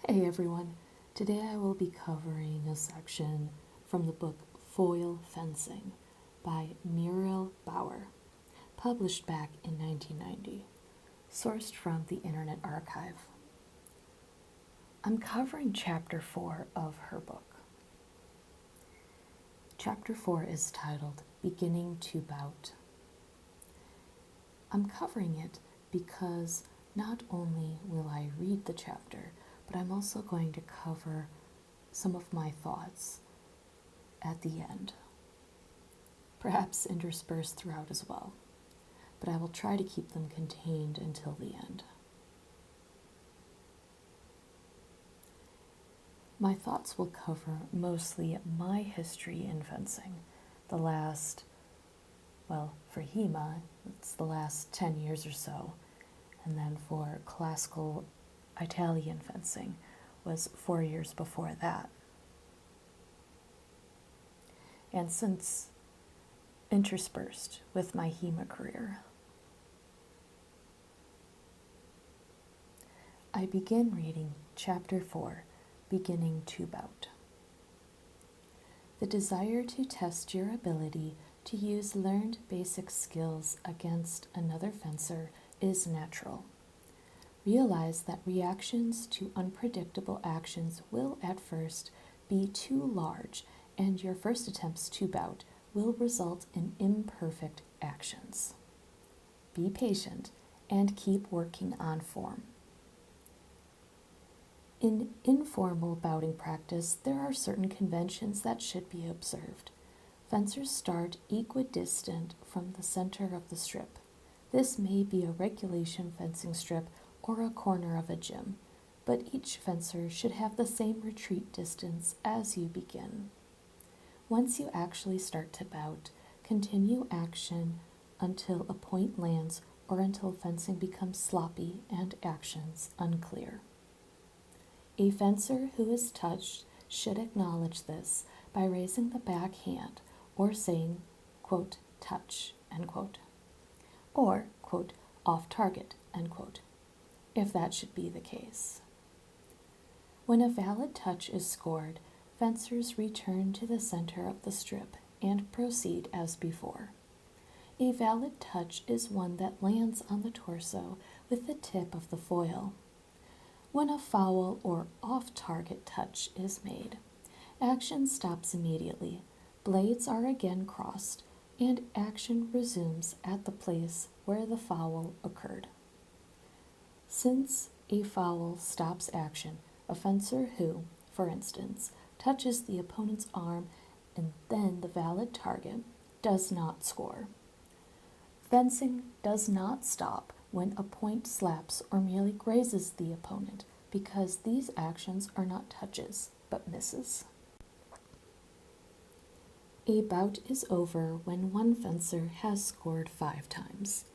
Hey everyone, today I will be covering a section from the book Foil Fencing by Muriel Bauer, published back in 1990, sourced from the Internet Archive. I'm covering Chapter 4 of her book. Chapter 4 is titled Beginning to Bout. I'm covering it because not only will I read the chapter, but I'm also going to cover some of my thoughts at the end, perhaps interspersed throughout as well, but I will try to keep them contained until the end. My thoughts will cover mostly my history in fencing, the last, for HEMA, it's the last 10 years or so, and then for classical Italian fencing was 4 years before that. And since interspersed with my HEMA career, I begin reading Chapter 4, Beginning to Bout. The desire to test your ability to use learned basic skills against another fencer is natural. Realize that reactions to unpredictable actions will at first be too large, and your first attempts to bout will result in imperfect actions. Be patient and keep working on form. In informal bouting practice, there are certain conventions that should be observed. Fencers start equidistant from the center of the strip. This may be a regulation fencing strip or a corner of a gym, but each fencer should have the same retreat distance as you begin. Once you actually start to bout, continue action until a point lands or until fencing becomes sloppy and actions unclear. A fencer who is touched should acknowledge this by raising the back hand or saying, quote, touch, end quote, or, quote, off target, end quote, if that should be the case. When a valid touch is scored, fencers return to the center of the strip and proceed as before. A valid touch is one that lands on the torso with the tip of the foil. When a foul or off-target touch is made, action stops immediately, blades are again crossed, and action resumes at the place where the foul occurred. Since a foul stops action, a fencer who, for instance, touches the opponent's arm and then the valid target does not score. Fencing does not stop when a point slaps or merely grazes the opponent, because these actions are not touches, but misses. A bout is over when one fencer has scored 5 times.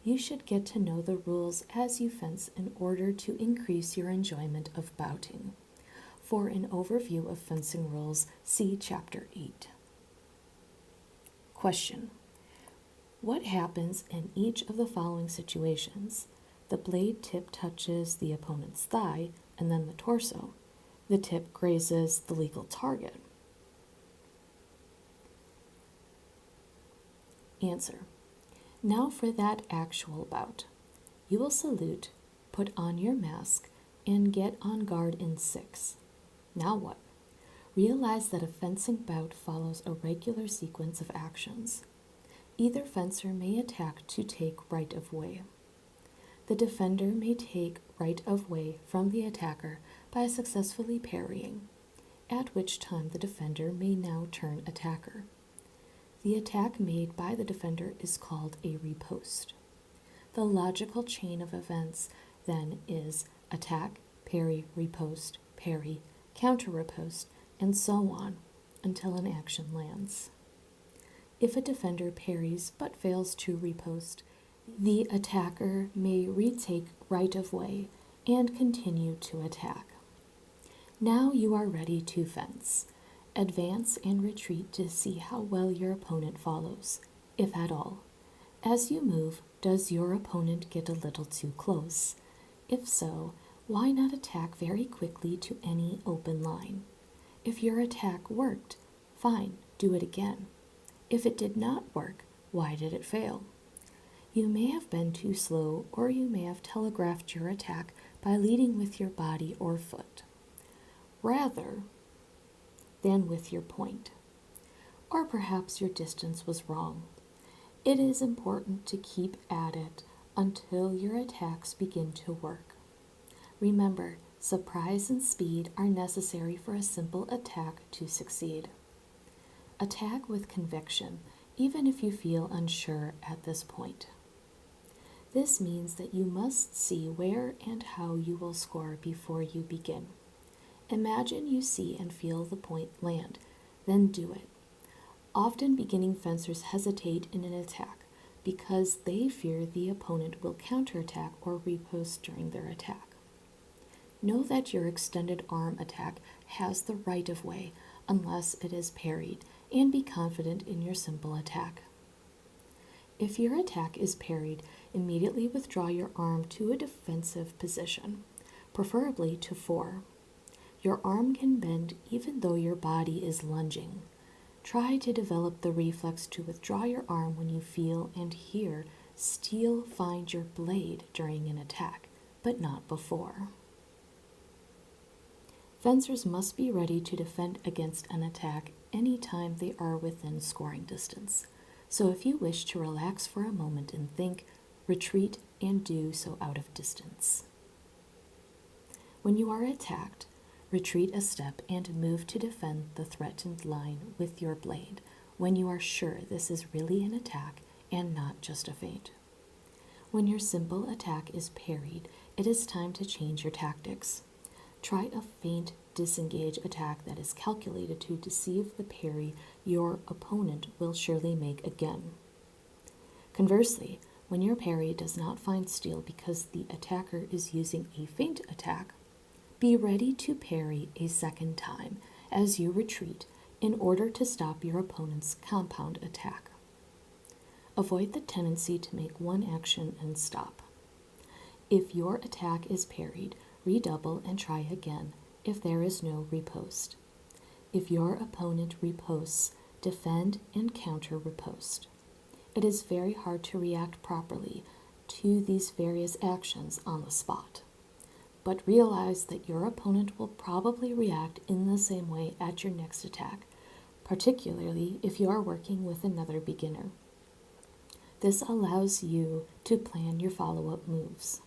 You should get to know the rules as you fence in order to increase your enjoyment of bouting. For an overview of fencing rules, see Chapter 8. Question: what happens in each of the following situations? The blade tip touches the opponent's thigh and then the torso. The tip grazes the legal target. Answer: now for that actual bout. You will salute, put on your mask, and get on guard in 6. Now what? Realize that a fencing bout follows a regular sequence of actions. Either fencer may attack to take right of way. The defender may take right of way from the attacker by successfully parrying, at which time the defender may now turn attacker. The attack made by the defender is called a riposte. The logical chain of events then is attack, parry, riposte, parry, counter riposte, and so on until an action lands. If a defender parries but fails to riposte, the attacker may retake right of way and continue to attack. Now you are ready to fence. Advance and retreat to see how well your opponent follows, if at all. As you move, does your opponent get a little too close? If so, Why not attack very quickly to any open line? If your attack worked, fine, do it again. If it did not work, why did it fail? You may have been too slow, or you may have telegraphed your attack by leading with your body or foot, rather than with your point. Or perhaps your distance was wrong. It is important to keep at it until your attacks begin to work. Remember, surprise and speed are necessary for a simple attack to succeed. Attack with conviction, even if you feel unsure at this point. This means that you must see where and how you will score before you begin. Imagine you see and feel the point land, then do it. Often beginning fencers hesitate in an attack because they fear the opponent will counterattack or riposte during their attack. Know that your extended arm attack has the right of way unless it is parried, and be confident in your simple attack. If your attack is parried, immediately withdraw your arm to a defensive position, preferably to 4. Your arm can bend even though your body is lunging. Try to develop the reflex to withdraw your arm when you feel and hear steel find your blade during an attack, but not before. Fencers must be ready to defend against an attack anytime they are within scoring distance. So if you wish to relax for a moment and think, retreat and do so out of distance. When you are attacked, retreat a step and move to defend the threatened line with your blade when you are sure this is really an attack and not just a feint. When your simple attack is parried, it is time to change your tactics. Try a feint disengage attack that is calculated to deceive the parry your opponent will surely make again. Conversely, when your parry does not find steel because the attacker is using a feint attack, be ready to parry a second time as you retreat in order to stop your opponent's compound attack. Avoid the tendency to make one action and stop. If your attack is parried, redouble and try again if there is no riposte. If your opponent riposts, defend and counter riposte. It is very hard to react properly to these various actions on the spot. But realize that your opponent will probably react in the same way at your next attack, particularly if you are working with another beginner. This allows you to plan your follow-up moves.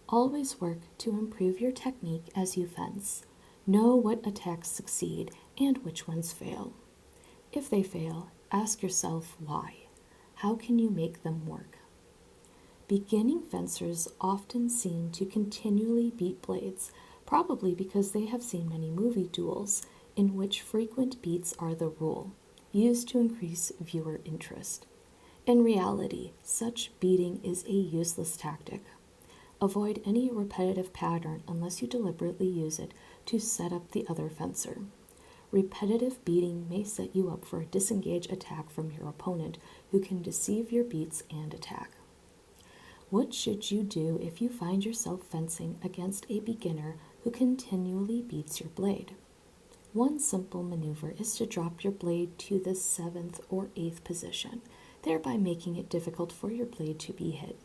Always work to improve your technique as you fence. Know what attacks succeed and which ones fail. If they fail, ask yourself why. How can you make them work? Beginning fencers often seem to continually beat blades, probably because they have seen many movie duels in which frequent beats are the rule, used to increase viewer interest. In reality, such beating is a useless tactic. Avoid any repetitive pattern unless you deliberately use it to set up the other fencer. Repetitive beating may set you up for a disengage attack from your opponent who can deceive your beats and attack. What should you do if you find yourself fencing against a beginner who continually beats your blade? One simple maneuver is to drop your blade to the 7th or 8th position, thereby making it difficult for your blade to be hit.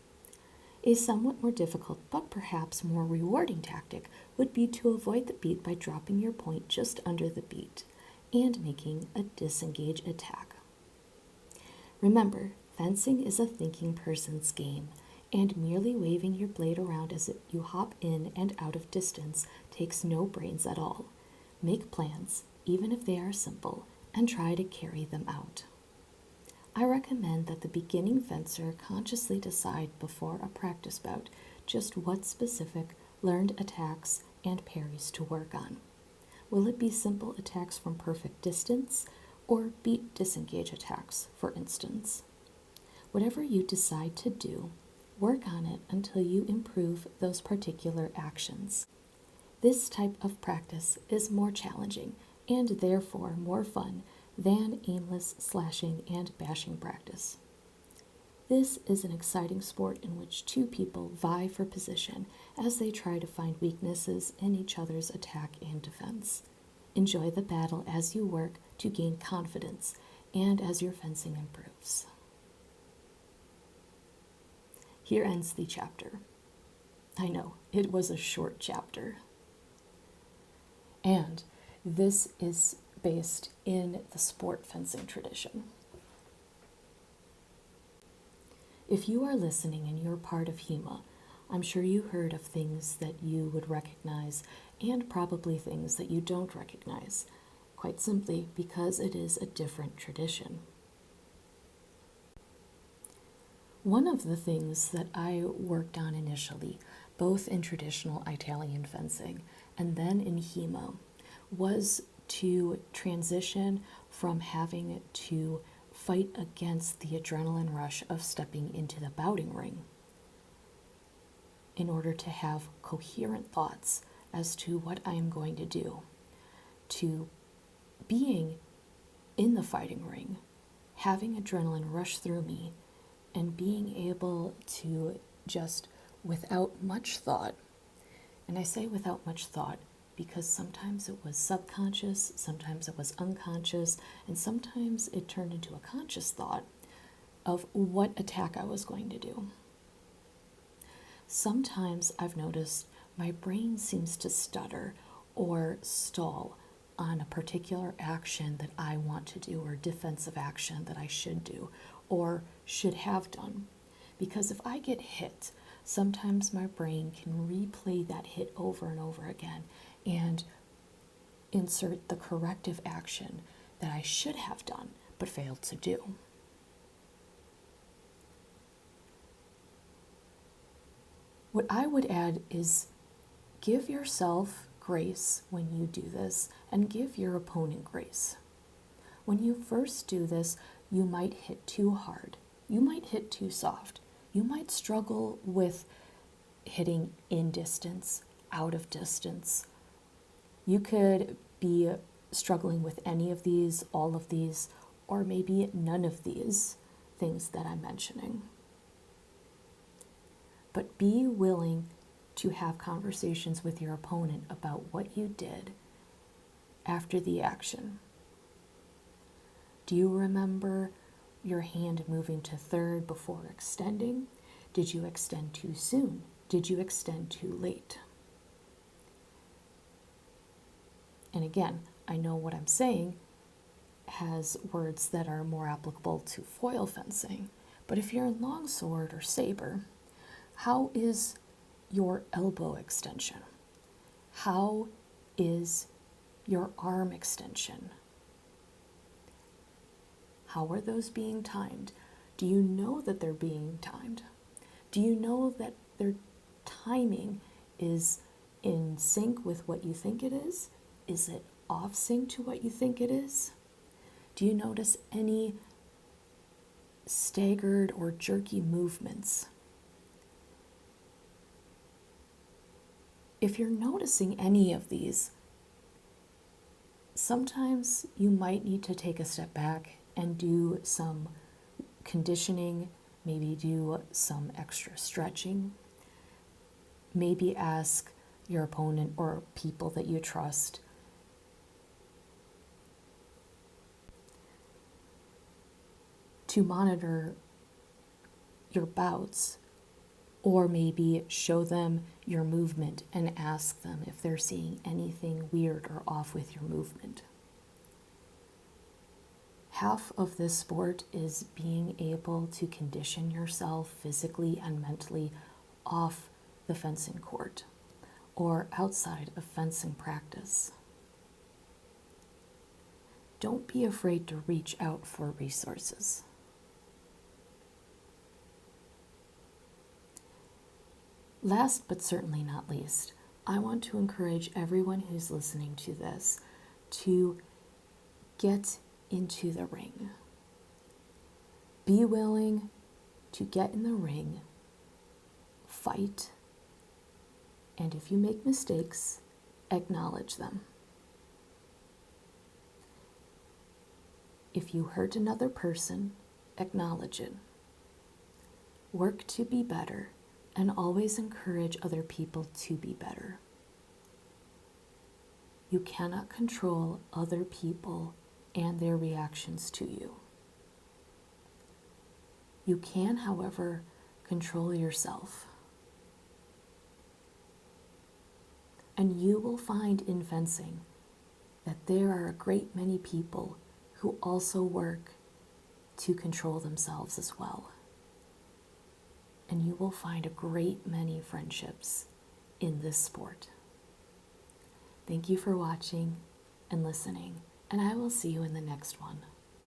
A somewhat more difficult but perhaps more rewarding tactic would be to avoid the beat by dropping your point just under the beat and making a disengage attack. Remember, fencing is a thinking person's game, and merely waving your blade around as you hop in and out of distance takes no brains at all. Make plans, even if they are simple, and try to carry them out. I recommend that the beginning fencer consciously decide before a practice bout just what specific learned attacks and parries to work on. Will it be simple attacks from perfect distance or beat disengage attacks, for instance? Whatever you decide to do, work on it until you improve those particular actions. This type of practice is more challenging and therefore more fun than aimless slashing and bashing practice. This is an exciting sport in which two people vie for position as they try to find weaknesses in each other's attack and defense. Enjoy the battle as you work to gain confidence and as your fencing improves. Here ends the chapter. I know, it was a short chapter. And this is based in the sport fencing tradition. If you are listening and you're part of HEMA, I'm sure you heard of things that you would recognize and probably things that you don't recognize, quite simply because it is a different tradition. One of the things that I worked on initially, both in traditional Italian fencing and then in HEMA, was to transition from having to fight against the adrenaline rush of stepping into the bouting ring in order to have coherent thoughts as to what I am going to do, to being in the fighting ring, having adrenaline rush through me, and being able to just, without much thought, and I say without much thought because sometimes it was subconscious, sometimes it was unconscious, and sometimes it turned into a conscious thought of what attack I was going to do. Sometimes I've noticed my brain seems to stutter or stall on a particular action that I want to do or defensive action that I should do or should have done. Because if I get hit, sometimes my brain can replay that hit over and over again and insert the corrective action that I should have done but failed to do. What I would add is give yourself grace when you do this and give your opponent grace. When you first do this, you might hit too hard. You might hit too soft. You might struggle with hitting in distance, out of distance. You could be struggling with any of these, all of these, or maybe none of these things that I'm mentioning. But be willing to have conversations with your opponent about what you did after the action. Do you remember your hand moving to third before extending? Did you extend too soon? Did you extend too late? And again, I know what I'm saying has words that are more applicable to foil fencing, but if you're in longsword or saber, how is your elbow extension? How is your arm extension? How are those being timed? Do you know that they're being timed? Do you know that their timing is in sync with what you think it is? Is it off sync to what you think it is? Do you notice any staggered or jerky movements? If you're noticing any of these, sometimes you might need to take a step back and do some conditioning, maybe do some extra stretching, maybe ask your opponent or people that you trust to monitor your bouts, or maybe show them your movement and ask them if they're seeing anything weird or off with your movement. Half of this sport is being able to condition yourself physically and mentally off the fencing court or outside of fencing practice. Don't be afraid to reach out for resources. Last but certainly not least, I want to encourage everyone who's listening to this to get into the ring. Be willing to get in the ring, fight, and if you make mistakes, acknowledge them. If you hurt another person, acknowledge it. Work to be better and always encourage other people to be better. You cannot control other people and their reactions to you. You can, however, control yourself. And you will find in fencing that there are a great many people who also work to control themselves as well. And you will find a great many friendships in this sport. Thank you for watching and listening, and I will see you in the next one.